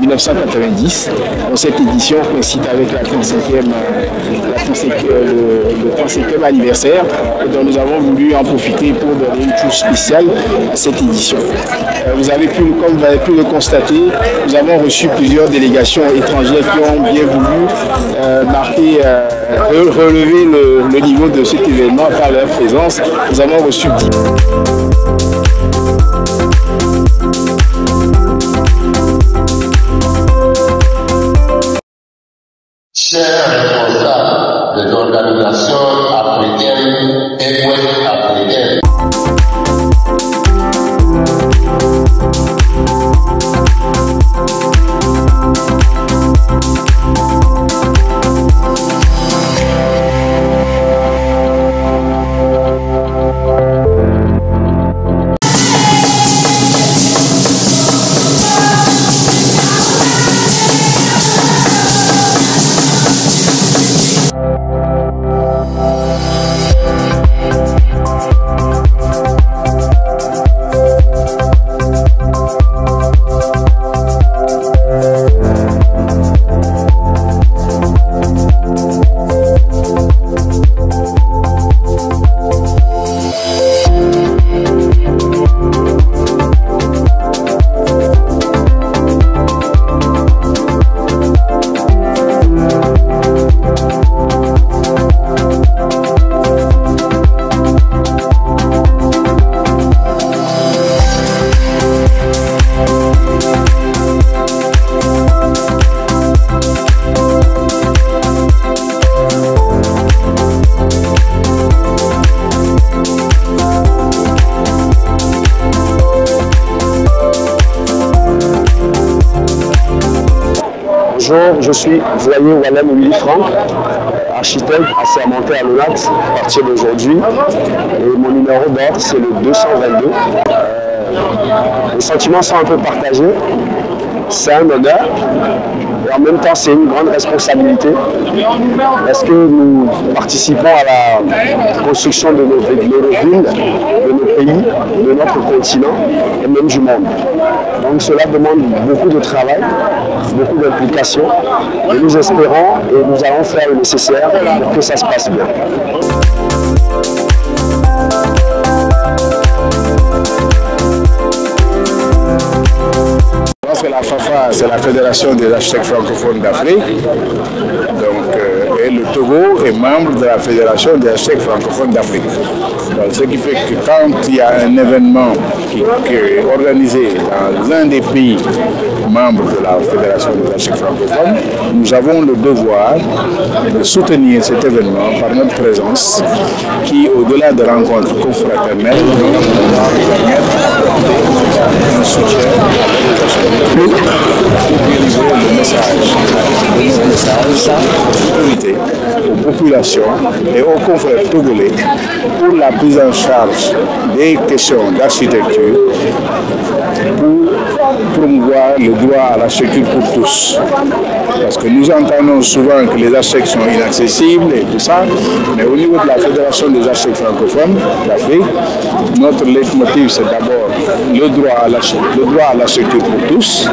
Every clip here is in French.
1990. Dans cette édition coïncide avec le 35e anniversaire, et donc nous avons voulu en profiter pour donner une touche spéciale à cette édition. Comme vous avez pu le constater, nous avons reçu plusieurs délégations étrangères qui ont bien voulu relever le niveau de cet événement par leur présence. Nous avons reçu 10. Chers responsables des organisations africaines et ouest-africaines, Bonjour, je suis Voyer Wallem Willy Franck, architecte assermenté à l'ONAT à partir d'aujourd'hui. Et mon numéro d'ordre, c'est le 222. Les sentiments sont un peu partagés. C'est un honneur et en même temps c'est une grande responsabilité parce que nous participons à la construction de nos villes, de nos pays, de notre continent et même du monde. Donc cela demande beaucoup de travail, beaucoup d'implication et nous espérons et nous allons faire le nécessaire pour que ça se passe bien. La FAFA, c'est la Fédération des architectes francophones d'Afrique. Et le Togo est membre de la Fédération des architectes francophones d'Afrique. Ce qui fait que quand il y a un événement qui est organisé dans l'un des pays membres de la Fédération des architectes francophones, nous avons le devoir de soutenir cet événement par notre présence qui, au-delà de rencontres confraternelles, permettre un soutien pour délivrer le message de sécurité aux populations et aux confrères togolais pour la prise en charge des questions d'architecture, pour promouvoir le droit à l'architecture pour tous. Parce que nous entendons souvent que les architectes sont inaccessibles et tout ça, mais au niveau de la Fédération des architectes francophones d'Afrique, notre leitmotiv c'est d'abord le droit à l'architecture pour tous,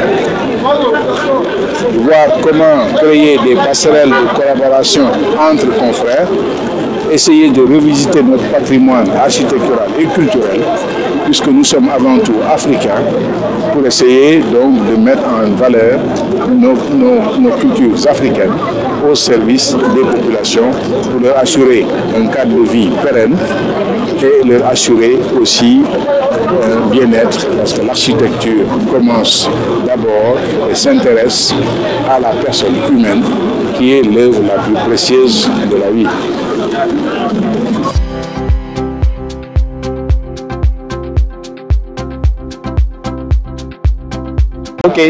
voir comment créer des passerelles de collaboration entre confrères, essayer de revisiter notre patrimoine architectural et culturel, puisque nous sommes avant tout africains, pour essayer donc de mettre en valeur nos cultures africaines au service des populations, pour leur assurer un cadre de vie pérenne et leur assurer aussi un bien-être, parce que l'architecture commence d'abord et s'intéresse à la personne humaine, qui est l'œuvre la plus précieuse de la vie. Ok,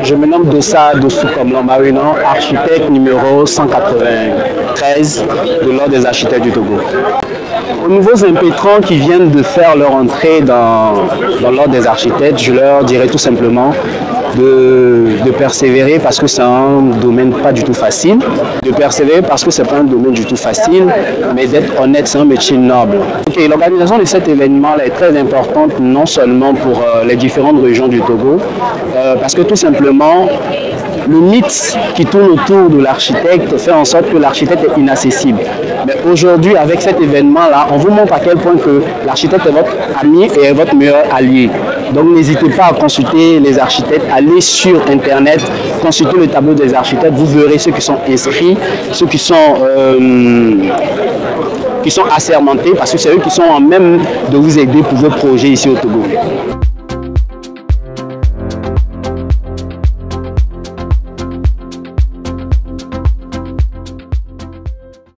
je me nomme Dossa Dosoukomlan Marinon, architecte numéro 193 de l'Ordre des architectes du Togo. Aux nouveaux impétrants qui viennent de faire leur entrée dans l'ordre des architectes, je leur dirais tout simplement de persévérer parce que c'est un domaine pas du tout facile, de persévérer parce que c'est pas un domaine du tout facile, mais d'être honnête, c'est un métier noble. Et l'organisation de cet événement-là est très importante, non seulement pour les différentes régions du Togo, parce que tout simplement, le mythe qui tourne autour de l'architecte fait en sorte que l'architecte est inaccessible. Mais aujourd'hui, avec cet événement-là, on vous montre à quel point que l'architecte est votre ami et est votre meilleur allié. Donc n'hésitez pas à consulter les architectes, allez sur Internet, consultez le tableau des architectes, vous verrez ceux qui sont inscrits, ceux qui sont assermentés, parce que c'est eux qui sont en même de vous aider pour vos projets ici au Togo.